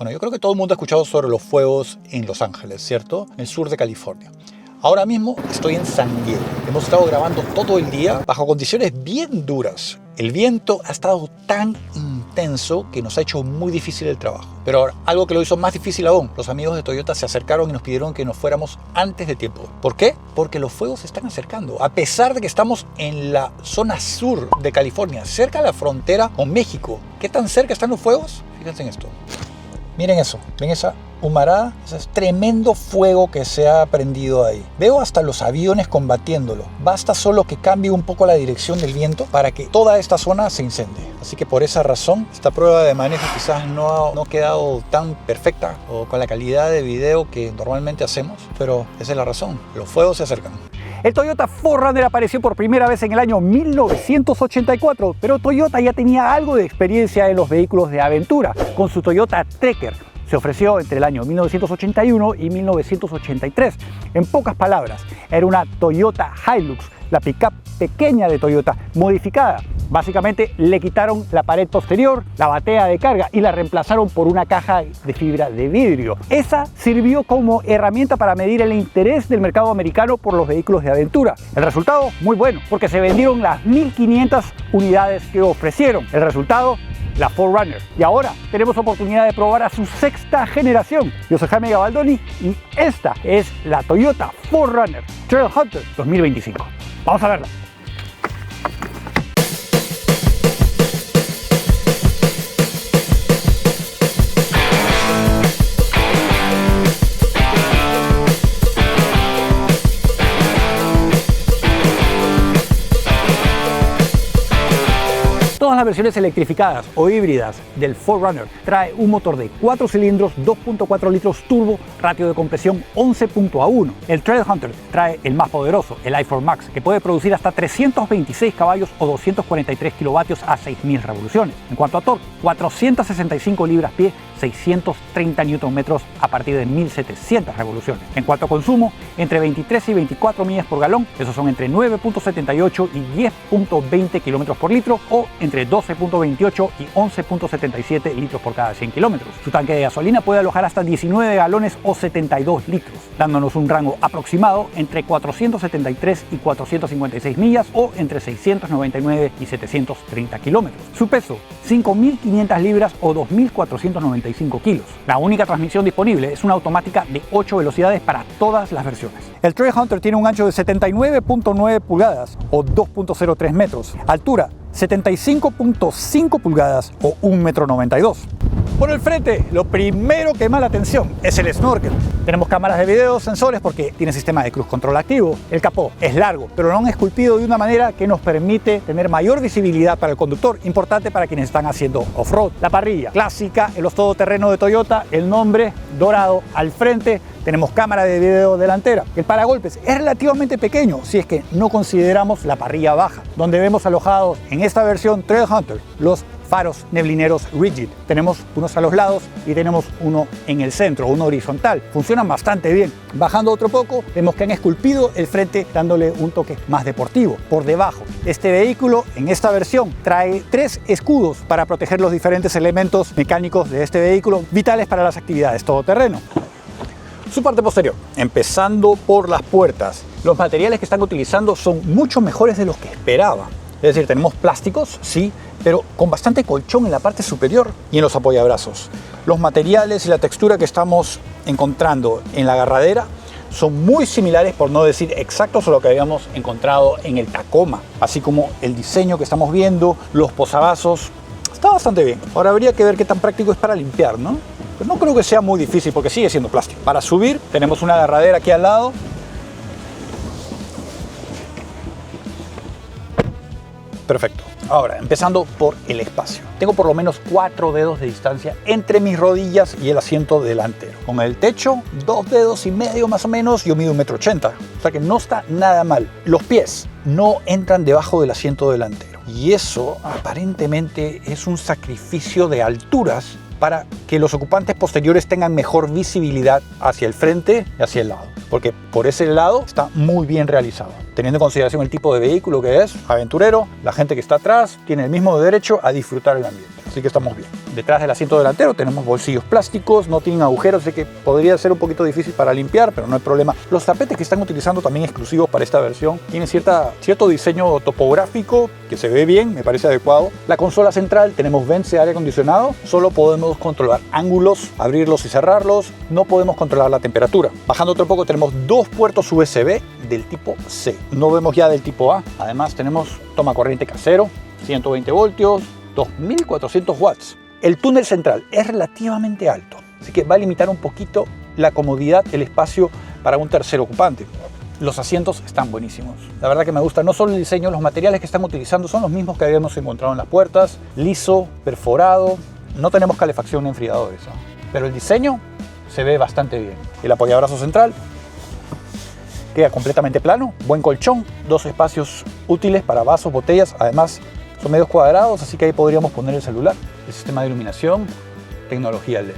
Bueno, yo creo que todo el mundo ha escuchado sobre los fuegos en Los Ángeles, ¿cierto? En el sur de California. Ahora mismo estoy en San Diego. Hemos estado grabando todo el día bajo condiciones bien duras. El viento ha estado tan intenso que nos ha hecho muy difícil el trabajo. Pero ahora, algo que lo hizo más difícil aún, los amigos de Toyota se acercaron y nos pidieron que nos fuéramos antes de tiempo. ¿Por qué? Porque los fuegos se están acercando. A pesar de que estamos en la zona sur de California, cerca de la frontera con México. ¿Qué tan cerca están los fuegos? Fíjense en esto. Miren eso, ven esa humarada, ese es tremendo fuego que se ha prendido ahí. Veo hasta los aviones combatiéndolo. Basta solo que cambie un poco la dirección del viento para que toda esta zona se incendie. Así que por esa razón, esta prueba de manejo quizás no ha quedado tan perfecta o con la calidad de video que normalmente hacemos, pero esa es la razón, los fuegos se acercan. El Toyota 4Runner apareció por primera vez en el año 1984, pero Toyota ya tenía algo de experiencia en los vehículos de aventura, con su Toyota Trekker. Se ofreció entre el año 1981 y 1983. En pocas palabras, era una Toyota Hilux, la pickup pequeña de Toyota, modificada. Básicamente le quitaron la pared posterior, la batea de carga y la reemplazaron por una caja de fibra de vidrio. Esa sirvió como herramienta para medir el interés del mercado americano por los vehículos de aventura. El resultado, muy bueno, porque se vendieron las 1.500 unidades que ofrecieron. El resultado, la 4Runner. Y ahora tenemos oportunidad de probar a su sexta generación. Yo soy Jaime Gabaldoni y esta es la Toyota 4Runner Trailhunter 2025. Vamos a verla. Todas las versiones electrificadas o híbridas del 4Runner trae un motor de 4 cilindros, 2.4 litros turbo, ratio de compresión 11.1. El Trailhunter trae el más poderoso, el i4 Max, que puede producir hasta 326 caballos o 243 kilovatios a 6.000 revoluciones. En cuanto a torque, 465 libras-pie, 630 Nm a partir de 1.700 revoluciones. En cuanto a consumo, entre 23 y 24 millas por galón, esos son entre 9.78 y 10.20 km por litro, o entre 12.28 y 11.77 litros por cada 100 kilómetros. Su tanque de gasolina puede alojar hasta 19 galones o 72 litros, dándonos un rango aproximado entre 473 y 456 millas o entre 699 y 730 kilómetros. Su peso, 5.500 libras o 2.495 kilos. La única transmisión disponible es una automática de 8 velocidades para todas las versiones. El Trailhunter tiene un ancho de 79.9 pulgadas o 2.03 metros, altura 75.5 pulgadas o 1,92 m. Por el frente, lo primero que llama la atención es el snorkel. Tenemos cámaras de video, sensores porque tiene sistema de cruise control activo. El capó es largo, pero lo han esculpido de una manera que nos permite tener mayor visibilidad para el conductor, importante para quienes están haciendo off-road. La parrilla clásica en los todoterrenos de Toyota, el nombre dorado al frente. Tenemos cámara de video delantera. El paragolpes es relativamente pequeño si es que no consideramos la parrilla baja, donde vemos alojados en esta versión Trailhunter los faros neblineros rigid. Tenemos unos a los lados y tenemos uno en el centro, uno horizontal. Funcionan bastante bien. Bajando otro poco, vemos que han esculpido el frente dándole un toque más deportivo. Por debajo, este vehículo en esta versión trae 3 escudos para proteger los diferentes elementos mecánicos de este vehículo, vitales para las actividades todoterreno. Su parte posterior, empezando por las puertas. Los materiales que están utilizando son mucho mejores de los que esperaba. Es decir, tenemos plásticos, sí, pero con bastante colchón en la parte superior y en los apoyabrazos. Los materiales y la textura que estamos encontrando en la agarradera son muy similares, por no decir exactos, a lo que habíamos encontrado en el Tacoma. Así como el diseño que estamos viendo, los posavasos, está bastante bien. Ahora habría que ver qué tan práctico es para limpiar, ¿no? Pues no creo que sea muy difícil porque sigue siendo plástico. Para subir tenemos una agarradera aquí al lado. Perfecto. Ahora, empezando por el espacio. Tengo por lo menos 4 dedos de distancia entre mis rodillas y el asiento delantero. Con el techo, 2,5 dedos más o menos, yo mido 1,80 m. O sea que no está nada mal. Los pies no entran debajo del asiento delantero. Y eso aparentemente es un sacrificio de alturas para que los ocupantes posteriores tengan mejor visibilidad hacia el frente y hacia el lado, porque por ese lado está muy bien realizado. Teniendo en consideración el tipo de vehículo que es, aventurero, la gente que está atrás tiene el mismo derecho a disfrutar el ambiente. así que estamos bien. Detrás del asiento delantero tenemos bolsillos plásticos, no tienen agujeros, así que podría ser un poquito difícil para limpiar, pero no hay problema. Los tapetes que están utilizando también exclusivos para esta versión tienen cierto diseño topográfico que se ve bien, me parece adecuado. La consola central tenemos vents de aire acondicionado, solo podemos controlar ángulos, abrirlos y cerrarlos, no podemos controlar la temperatura. Bajando otro poco tenemos dos puertos USB del tipo C, no vemos ya del tipo A. Además tenemos toma corriente casero, 120 voltios, 2400 watts. El túnel central es relativamente alto, así que va a limitar un poquito la comodidad, el espacio para un tercer ocupante. Los asientos están buenísimos. La verdad que me gusta no solo el diseño, los materiales que están utilizando son los mismos que habíamos encontrado en las puertas. Liso, perforado, no tenemos calefacción ni enfriadores, ¿no? Pero el diseño se ve bastante bien. El apoyabrazo central queda completamente plano, buen colchón, dos espacios útiles para vasos, botellas, además son medios cuadrados, así que ahí podríamos poner el celular. El sistema de iluminación, tecnología LED.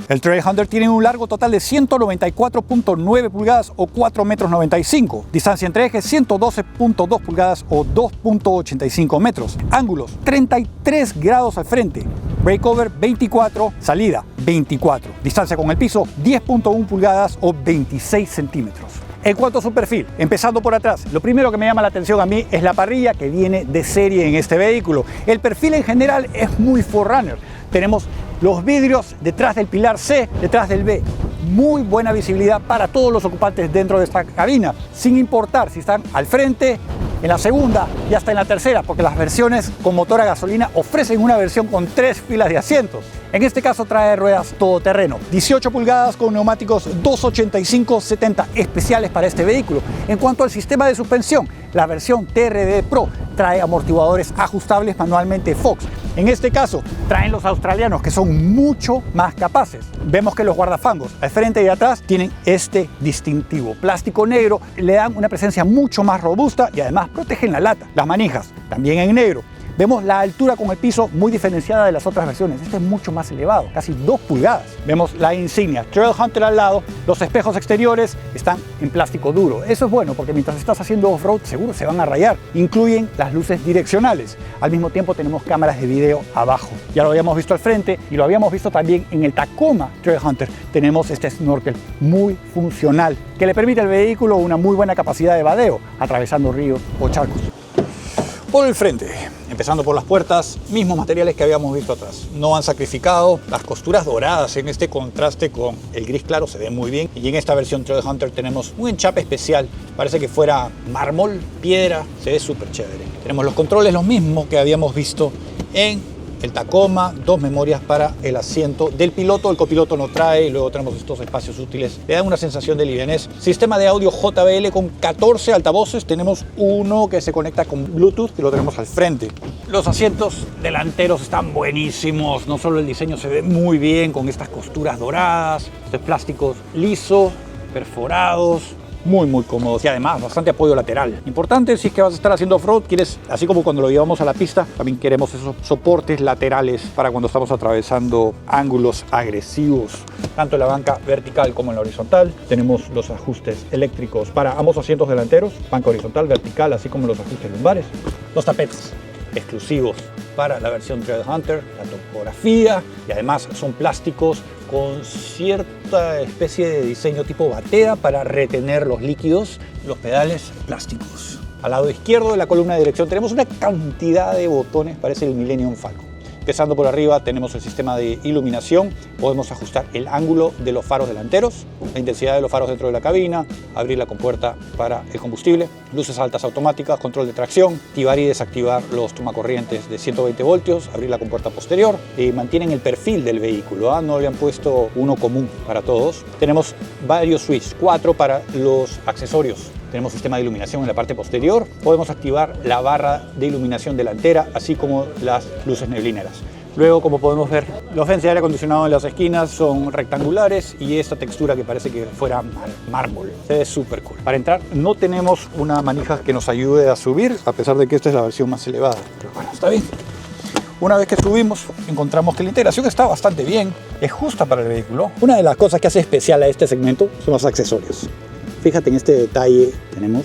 El Trailhunter tiene un largo total de 194.9 pulgadas o 4,95 metros. Distancia entre ejes 112.2 pulgadas o 2.85 metros. Ángulos 33 grados al frente. Breakover 24, salida 24. Distancia con el piso 10.1 pulgadas o 26 centímetros. En cuanto a su perfil, empezando por atrás, lo primero que me llama la atención a mí es la parrilla que viene de serie en este vehículo. El perfil en general es muy 4Runner. Tenemos los vidrios detrás del pilar C, detrás del B. Muy buena visibilidad para todos los ocupantes dentro de esta cabina, sin importar si están al frente, en la segunda y hasta en la tercera, porque las versiones con motor a gasolina ofrecen una versión con 3 filas de asientos. En este caso trae ruedas todoterreno, 18 pulgadas con neumáticos 285/70 especiales para este vehículo. En cuanto al sistema de suspensión, la versión TRD Pro trae amortiguadores ajustables manualmente Fox. En este caso, traen los australianos, que son mucho más capaces. Vemos que los guardafangos al frente y atrás tienen este distintivo plástico negro, le dan una presencia mucho más robusta y además protegen la lata. Las manijas también en negro. Vemos la altura con el piso muy diferenciada de las otras versiones. Este es mucho más elevado, casi 2 pulgadas. Vemos la insignia Trailhunter al lado. Los espejos exteriores están en plástico duro. Eso es bueno porque mientras estás haciendo off-road seguro se van a rayar. Incluyen las luces direccionales. Al mismo tiempo tenemos cámaras de video abajo. Ya lo habíamos visto al frente y lo habíamos visto también en el Tacoma Trailhunter. Tenemos este snorkel muy funcional que le permite al vehículo una muy buena capacidad de vadeo, atravesando ríos o charcos. Por el frente, empezando por las puertas, mismos materiales que habíamos visto atrás. No han sacrificado, las costuras doradas en este contraste con el gris claro se ven muy bien. Y en esta versión Trailhunter tenemos un enchape especial, parece que fuera mármol, piedra, se ve súper chévere. Tenemos los controles los mismos que habíamos visto en el Tacoma, dos memorias para el asiento del piloto, el copiloto no trae, y luego tenemos estos espacios útiles, le dan una sensación de livianez. Sistema de audio JBL con 14 altavoces, tenemos uno que se conecta con Bluetooth, que lo tenemos al frente. Los asientos delanteros están buenísimos, no solo el diseño se ve muy bien con estas costuras doradas, estos plásticos lisos, perforados, muy cómodos y además bastante apoyo lateral. Importante si es que vas a estar haciendo off-road, quieres, así como cuando lo llevamos a la pista, también queremos esos soportes laterales para cuando estamos atravesando ángulos agresivos, tanto en la banca vertical como en la horizontal. Tenemos los ajustes eléctricos para ambos asientos delanteros, banca horizontal, vertical, así como los ajustes lumbares. Los tapetes exclusivos para la versión Trailhunter, la topografía, y además son plásticos con cierta especie de diseño tipo batea para retener los líquidos, los pedales plásticos. Al lado izquierdo de la columna de dirección tenemos una cantidad de botones, parece el Millennium Falcon. Empezando por arriba tenemos el sistema de iluminación, podemos ajustar el ángulo de los faros delanteros, la intensidad de los faros dentro de la cabina, abrir la compuerta para el combustible, luces altas automáticas, control de tracción, activar y desactivar los tomacorrientes de 120 voltios, abrir la compuerta posterior, mantienen el perfil del vehículo, no le han puesto uno común para todos. Tenemos varios switches, 4 para los accesorios. Tenemos sistema de iluminación en la parte posterior. Podemos activar la barra de iluminación delantera, así como las luces neblineras. Luego, como podemos ver, los vents de aire acondicionado en las esquinas son rectangulares y esta textura que parece que fuera mármol. Se ve súper cool. Para entrar no tenemos una manija que nos ayude a subir, a pesar de que esta es la versión más elevada. Pero bueno, está bien. Una vez que subimos, encontramos que la integración está bastante bien, es justa para el vehículo. Una de las cosas que hace especial a este segmento son los accesorios. Fíjate en este detalle, tenemos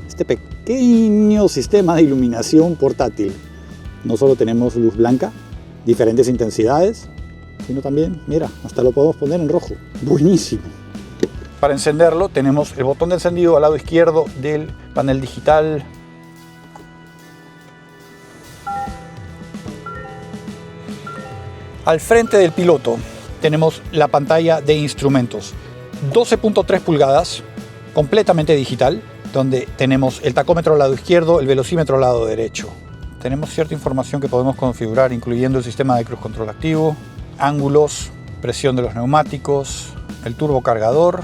este pequeño sistema de iluminación portátil. No solo tenemos luz blanca, diferentes intensidades, sino también, mira, hasta lo podemos poner en rojo. Buenísimo. Para encenderlo tenemos el botón de encendido al lado izquierdo del panel digital. Al frente del piloto tenemos la pantalla de instrumentos. 12.3 pulgadas, completamente digital, donde tenemos el tacómetro al lado izquierdo, el velocímetro al lado derecho. Tenemos cierta información que podemos configurar, incluyendo el sistema de cruise control activo, ángulos, presión de los neumáticos, el turbocargador.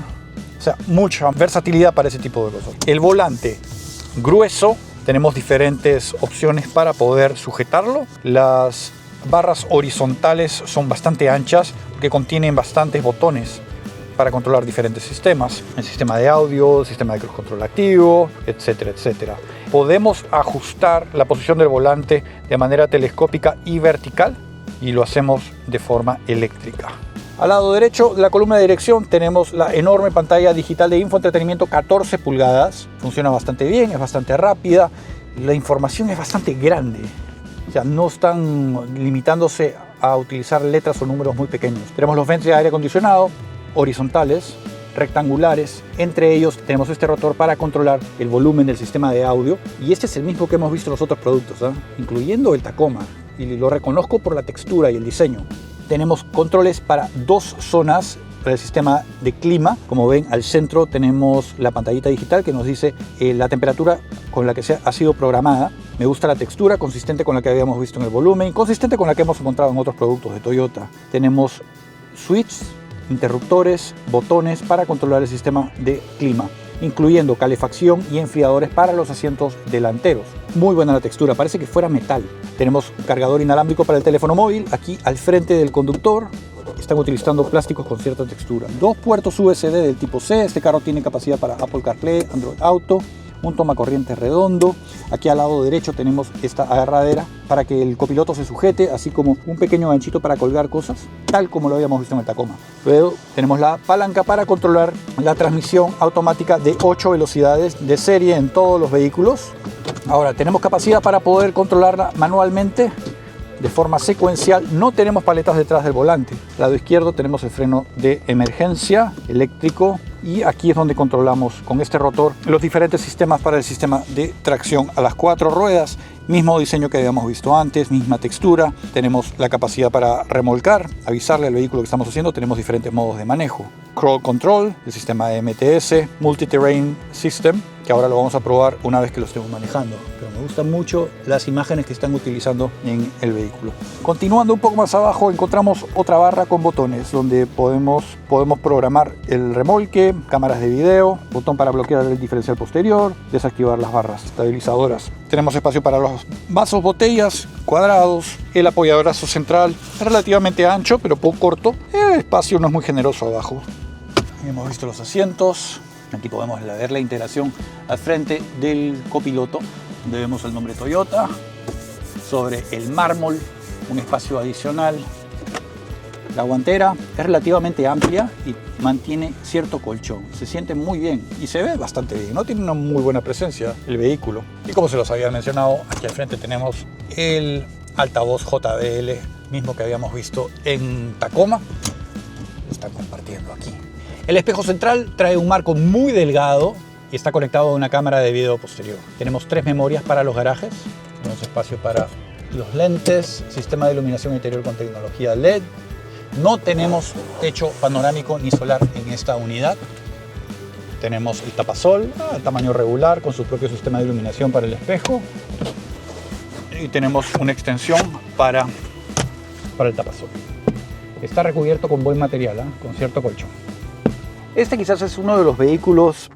O sea, mucha versatilidad para ese tipo de cosas. El volante grueso, tenemos diferentes opciones para poder sujetarlo. Las barras horizontales son bastante anchas porque contienen bastantes botones para controlar diferentes sistemas. El sistema de audio, el sistema de cruise control activo, etcétera, etcétera. Podemos ajustar la posición del volante de manera telescópica y vertical y lo hacemos de forma eléctrica. Al lado derecho de la columna de dirección tenemos la enorme pantalla digital de infoentretenimiento 14 pulgadas. Funciona bastante bien, es bastante rápida. La información es bastante grande. O sea, no están limitándose a utilizar letras o números muy pequeños. Tenemos los ventos de aire acondicionado, horizontales, rectangulares. Entre ellos tenemos este rotor para controlar el volumen del sistema de audio. Y este es el mismo que hemos visto en los otros productos, incluyendo el Tacoma. Y lo reconozco por la textura y el diseño. Tenemos controles para dos zonas para el sistema de clima. Como ven, al centro tenemos la pantallita digital que nos dice la temperatura con la que ha sido programada. Me gusta la textura, consistente con la que habíamos visto en el volumen, consistente con la que hemos encontrado en otros productos de Toyota. Tenemos switches, interruptores, botones para controlar el sistema de clima, incluyendo calefacción y enfriadores para los asientos delanteros. Muy buena la textura, parece que fuera metal. Tenemos un cargador inalámbrico para el teléfono móvil aquí al frente del conductor. Están utilizando plásticos con cierta textura. Dos puertos USB del tipo C. Este carro tiene capacidad para Apple CarPlay, Android Auto, un tomacorriente redondo. Aquí al lado derecho tenemos esta agarradera para que el copiloto se sujete, así como un pequeño ganchito para colgar cosas, tal como lo habíamos visto en el Tacoma. Luego tenemos la palanca para controlar la transmisión automática de 8 velocidades de serie en todos los vehículos. Ahora tenemos capacidad para poder controlarla manualmente de forma secuencial. No tenemos paletas detrás del volante. Al lado izquierdo tenemos el freno de emergencia eléctrico y aquí es donde controlamos con este rotor los diferentes sistemas para el sistema de tracción a las 4 ruedas. Mismo diseño que habíamos visto antes, misma textura. Tenemos la capacidad para remolcar, avisarle al vehículo que estamos haciendo. Tenemos diferentes modos de manejo. Crawl Control, el sistema de MTS, Multi-Terrain System, que ahora lo vamos a probar una vez que lo estemos manejando. Pero me gustan mucho las imágenes que están utilizando en el vehículo. Continuando un poco más abajo encontramos otra barra con botones donde podemos programar el remolque, cámaras de video, botón para bloquear el diferencial posterior, desactivar las barras estabilizadoras. Tenemos espacio para los vasos, botellas cuadrados, el apoyabrazo central relativamente ancho pero poco corto. El espacio no es muy generoso abajo. Hemos visto los asientos. Aquí podemos ver la integración al frente del copiloto, donde vemos el nombre Toyota. Sobre el mármol, un espacio adicional. La guantera es relativamente amplia y mantiene cierto colchón. Se siente muy bien y se ve bastante bien. No tiene una muy buena presencia el vehículo. Y como se los había mencionado, aquí al frente tenemos el altavoz JBL, mismo que habíamos visto en Tacoma. Lo están compartiendo aquí. El espejo central trae un marco muy delgado y está conectado a una cámara de video posterior. Tenemos 3 memorias para los garajes. Tenemos espacio para los lentes, sistema de iluminación interior con tecnología LED. No tenemos techo panorámico ni solar en esta unidad. Tenemos el tapasol, tamaño regular, con su propio sistema de iluminación para el espejo. Y tenemos una extensión para el tapasol. Está recubierto con buen material, con cierto colchón. Este quizás es uno de los vehículos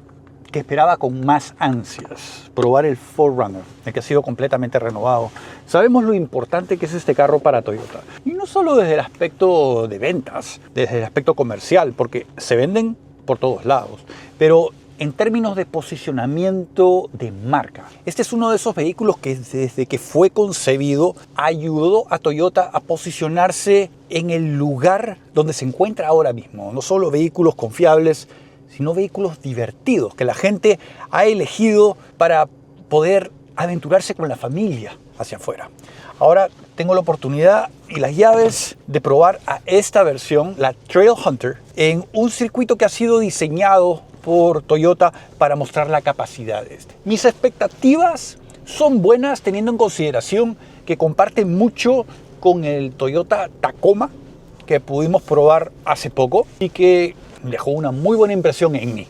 que esperaba con más ansias, probar el 4Runner, el que ha sido completamente renovado. Sabemos lo importante que es este carro para Toyota. Y no solo desde el aspecto de ventas, desde el aspecto comercial, porque se venden por todos lados, pero en términos de posicionamiento de marca. Este es uno de esos vehículos que desde que fue concebido ayudó a Toyota a posicionarse en el lugar donde se encuentra ahora mismo. No solo vehículos confiables, sino vehículos divertidos que la gente ha elegido para poder aventurarse con la familia hacia afuera. Ahora tengo la oportunidad y las llaves de probar a esta versión, la Trailhunter, en un circuito que ha sido diseñado por Toyota para mostrar la capacidad de este. Mis expectativas son buenas teniendo en consideración que comparte mucho con el Toyota Tacoma que pudimos probar hace poco y que dejó una muy buena impresión en mí.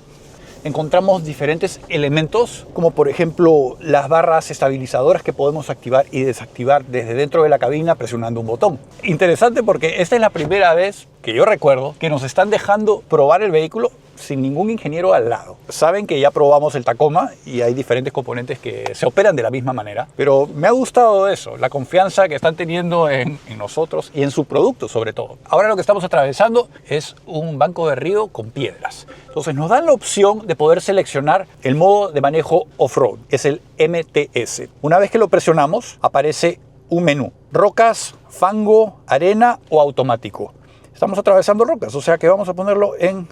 Encontramos diferentes elementos como por ejemplo las barras estabilizadoras que podemos activar y desactivar desde dentro de la cabina presionando un botón. Interesante porque esta es la primera vez que yo recuerdo que nos están dejando probar el vehículo sin ningún ingeniero al lado. Saben que ya probamos el Tacoma y hay diferentes componentes que se operan de la misma manera, pero me ha gustado eso, la confianza que están teniendo en nosotros y en su producto sobre todo. Ahora lo que estamos atravesando es un banco de río con piedras. Entonces nos dan la opción de poder seleccionar el modo de manejo off-road, es el MTS. Una vez que lo presionamos aparece un menú, rocas, fango, arena o automático. Estamos atravesando rocas, o sea que vamos a ponerlo en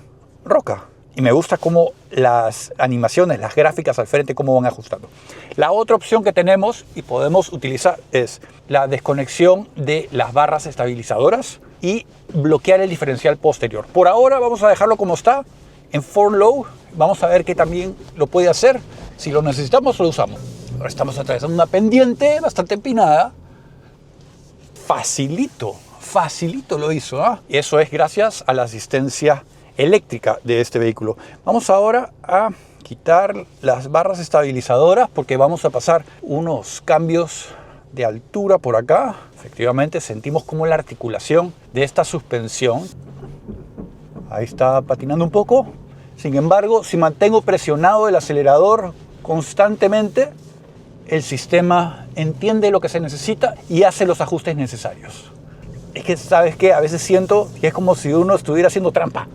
roca. Y me gusta cómo las animaciones, las gráficas al frente, cómo van ajustando. La otra opción que tenemos y podemos utilizar es la desconexión de las barras estabilizadoras y bloquear el diferencial posterior. Por ahora vamos a dejarlo como está, en Form Low. Vamos a ver qué también lo puede hacer. Si lo necesitamos, lo usamos. Ahora estamos atravesando una pendiente bastante empinada. Facilito lo hizo, ¿eh? Y eso es gracias a la asistencia eléctrica de este vehículo. Vamos ahora a quitar las barras estabilizadoras porque vamos a pasar unos cambios de altura por acá. Efectivamente sentimos como la articulación de esta suspensión ahí está patinando un poco. Sin embargo, si mantengo presionado el acelerador constantemente, el sistema entiende lo que se necesita y hace los ajustes necesarios. Es que, ¿sabes qué? A veces siento que es como si uno estuviera haciendo trampa.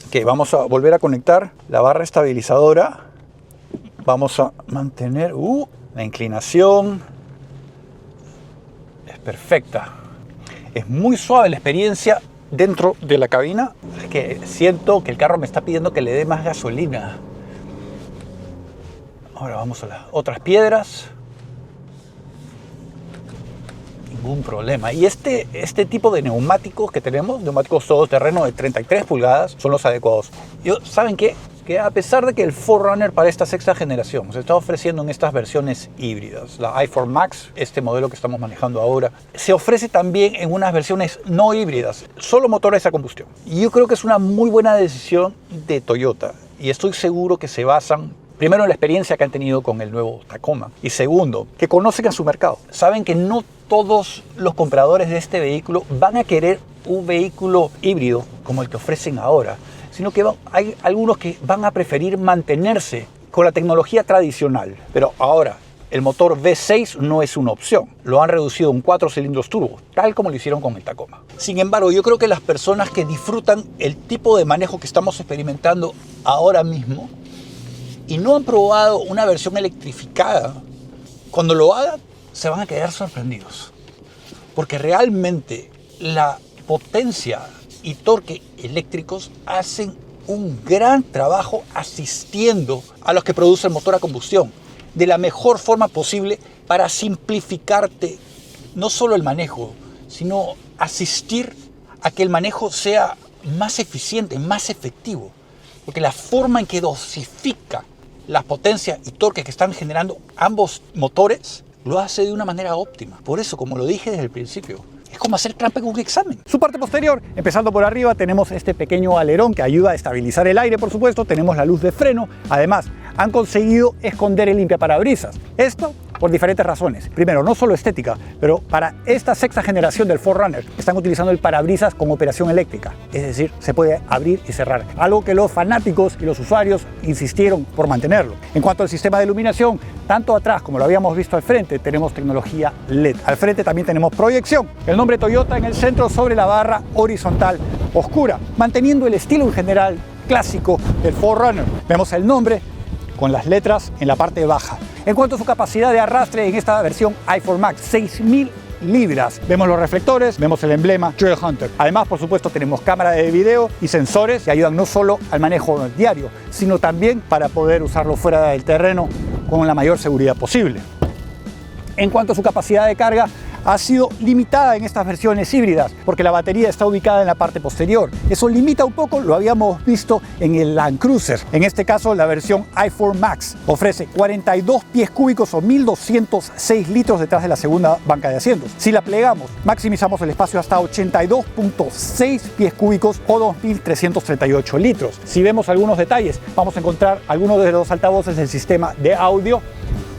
Ok, vamos a volver a conectar la barra estabilizadora. Vamos a mantener la inclinación. Es perfecta. Es muy suave la experiencia dentro de la cabina. Es que siento que el carro me está pidiendo que le dé más gasolina. Ahora vamos a las otras piedras. Ningún problema. Y este tipo de neumáticos que tenemos, neumáticos todoterreno de 33 pulgadas, son los adecuados. ¿Saben qué? Que a pesar de que el 4Runner para esta sexta generación se está ofreciendo en estas versiones híbridas, la i4 Max, este modelo que estamos manejando ahora, se ofrece también en unas versiones no híbridas, solo motores a combustión. Y yo creo que es una muy buena decisión de Toyota y estoy seguro que se basan primero en la experiencia que han tenido con el nuevo Tacoma y segundo, que conocen a su mercado. Saben que no todos los compradores de este vehículo van a querer un vehículo híbrido como el que ofrecen ahora, sino que hay algunos que van a preferir mantenerse con la tecnología tradicional. Pero ahora, el motor V6 no es una opción. Lo han reducido en 4 cilindros turbo, tal como lo hicieron con el Tacoma. Sin embargo, yo creo que las personas que disfrutan el tipo de manejo que estamos experimentando ahora mismo y no han probado una versión electrificada, cuando lo hagan se van a quedar sorprendidos. Porque realmente la potencia y torque eléctricos hacen un gran trabajo asistiendo a los que produce el motor a combustión de la mejor forma posible para simplificarte no solo el manejo, sino asistir a que el manejo sea más eficiente, más efectivo. Porque la forma en que dosifica la potencia y torque que están generando ambos motores lo hace de una manera óptima. Por eso, como lo dije desde el principio, es como hacer trampa en un examen. Su parte posterior, empezando por arriba, tenemos este pequeño alerón que ayuda a estabilizar el aire, por supuesto. Tenemos la luz de freno. Además, han conseguido esconder el limpiaparabrisas. Esto por diferentes razones. Primero, no solo estética, pero para esta sexta generación del 4Runner están utilizando el parabrisas con operación eléctrica. Es decir, se puede abrir y cerrar. Algo que los fanáticos y los usuarios insistieron por mantenerlo. En cuanto al sistema de iluminación, tanto atrás como lo habíamos visto al frente, tenemos tecnología LED. Al frente también tenemos proyección. El nombre Toyota en el centro sobre la barra horizontal oscura, manteniendo el estilo en general clásico del 4Runner. Vemos el nombre con las letras en la parte baja. En cuanto a su capacidad de arrastre en esta versión i4 Max, 6.000 libras. Vemos los reflectores, vemos el emblema Trailhunter. Además, por supuesto, tenemos cámara de video y sensores que ayudan no solo al manejo diario, sino también para poder usarlo fuera del terreno con la mayor seguridad posible. En cuanto a su capacidad de carga, ha sido limitada en estas versiones híbridas porque la batería está ubicada en la parte posterior. Eso limita un poco, lo habíamos visto en el Land Cruiser. En este caso, la versión i4 Max ofrece 42 pies cúbicos o 1206 litros detrás de la segunda banca de asientos. Si la plegamos, maximizamos el espacio hasta 82.6 pies cúbicos o 2338 litros. Si vemos algunos detalles, vamos a encontrar algunos de los altavoces del sistema de audio,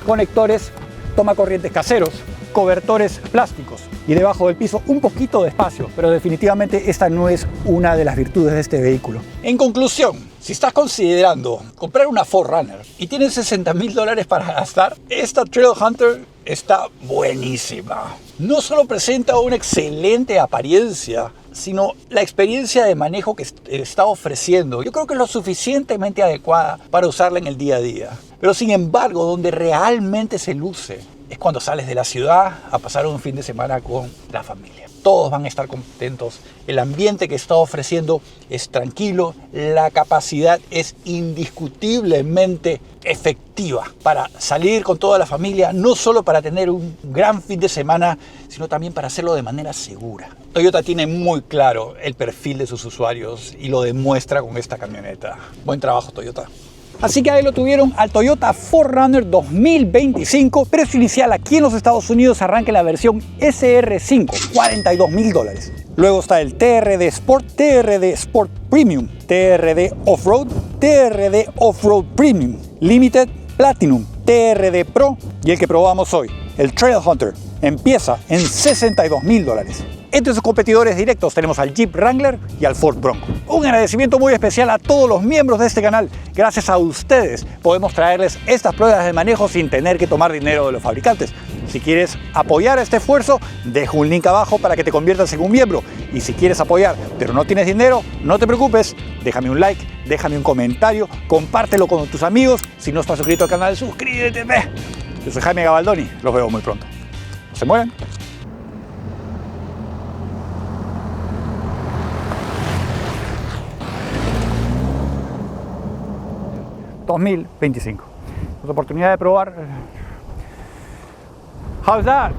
conectores, tomacorrientes caseros, cobertores plásticos y debajo del piso un poquito de espacio, pero definitivamente esta no es una de las virtudes de este vehículo. En conclusión, si estás considerando comprar una 4Runner y tienes $60,000 para gastar, esta Trailhunter está buenísima. No solo presenta una excelente apariencia, sino la experiencia de manejo que está ofreciendo. Yo creo que es lo suficientemente adecuada para usarla en el día a día. Pero sin embargo, donde realmente se luce es cuando sales de la ciudad a pasar un fin de semana con la familia. Todos van a estar contentos. El ambiente que está ofreciendo es tranquilo. La capacidad es indiscutiblemente efectiva para salir con toda la familia, no solo para tener un gran fin de semana, sino también para hacerlo de manera segura. Toyota tiene muy claro el perfil de sus usuarios y lo demuestra con esta camioneta. Buen trabajo, Toyota. Así que ahí lo tuvieron al Toyota 4Runner 2025, precio inicial aquí en los Estados Unidos arranca la versión SR5, $42,000. Luego está el TRD Sport, TRD Sport Premium, TRD Off-Road, TRD Off-Road Premium, Limited, Platinum, TRD Pro y el que probamos hoy, el Trailhunter, empieza en $62,000. Entre sus competidores directos tenemos al Jeep Wrangler y al Ford Bronco. Un agradecimiento muy especial a todos los miembros de este canal. Gracias a ustedes podemos traerles estas pruebas de manejo sin tener que tomar dinero de los fabricantes. Si quieres apoyar este esfuerzo, dejo un link abajo para que te conviertas en un miembro. Y si quieres apoyar pero no tienes dinero, no te preocupes, déjame un like, déjame un comentario, compártelo con tus amigos. Si no estás suscrito al canal, suscríbete. Yo soy Jaime Gabaldoni, los veo muy pronto. No se muevan. 2025. Pues oportunidad de probar. How's that?